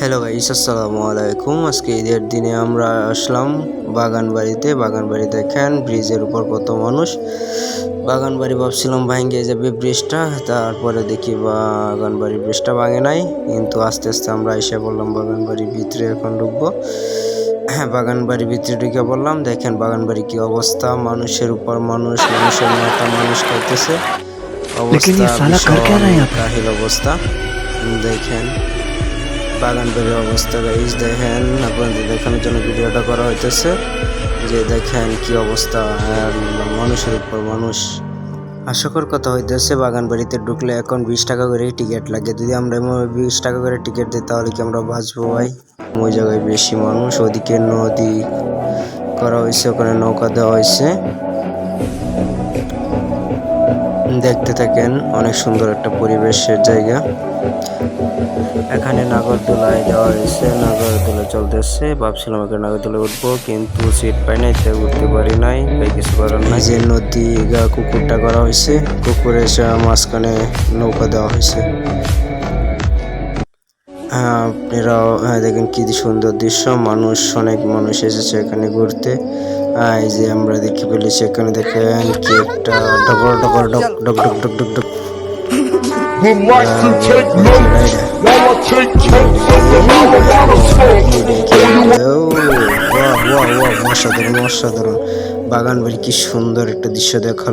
Hello guys, আসসালামু আলাইকুম। আজকে ঈদের দিনে আমরা আসলাম বাগান বাড়ি দেখেন ব্রিজের উপর কত মানুষ। বাগান বাড়ি ভাবছিলাম ভাঙে যাবে ব্রিজটা, তারপরে দেখি বাগান বাড়ি ব্রিজটা ভাঙে নাই, কিন্তু আস্তে আস্তে আমরা এসে বললাম বাগান বাড়ির ভিতরে এখন ঢুকবো। হ্যাঁ, বাগান বাড়ির ভিতরে ঢুকে বললাম, দেখেন বাগান বাড়ি কি অবস্থা, মানুষের উপর মানুষ, মানুষের মাথা মানুষ খাইতেছে, लेकिन অবস্থা ये साला कर क्या ভীষণ रहा है यहाँ पे। কাহিল অবস্থা। দেখেন বাগান বাড়ির অবস্থা গাইস, দেখেন আপনাদের দেখানোর জন্য ভিডিওটা করা হইতেছে যে দেখেন কি অবস্থা, আর মানুষের উপর মানুষ। হাস্যকর কথা হইতেছে, বাগান বাড়িতে ঢুকলে এখন 20 টাকা করে টিকিট লাগে। যদি আমরা 20 টাকা করে টিকিট দিই তাহলে কি আমরা বাঁচবো ভাই? ওই জায়গায় বেশি মানুষ, ওদিকে নদী করা হয়েছে, ওখানে নৌকা দেওয়া হয়েছে। দেখতে থাকেন, অনেক সুন্দর একটা পরিবেশের জায়গা। এখানে নাগরদোলায় দেওয়া হয়েছে, নাগরদোলা চলতেছে। ভাবছিলাম এখানে নাগরদোলায় উঠবো, কিন্তু সিট পাই নাই, তাই উঠতে পারি নাই, তাই কিছু করার নাই। যে নদী কুকুরটা করা হয়েছে, কুকুরের মাঝখানে নৌকা দেওয়া হয়েছে। আপনারাও দেখেন কি সুন্দর দৃশ্য, অনেক মানুষ এসেছে এখানে ঘুরতে। এই যে আমরা দেখতে পেলেছি এখানে, দেখেন কি একটা ডগর ডগর ডক ডক ডক ডক ডক ডক Would like to take notes while I take totes of the marijuana smoke. অসাধারণ অসাধারণ। বাগান বাড়ি কি সুন্দর একটা দৃশ্য দেখালো।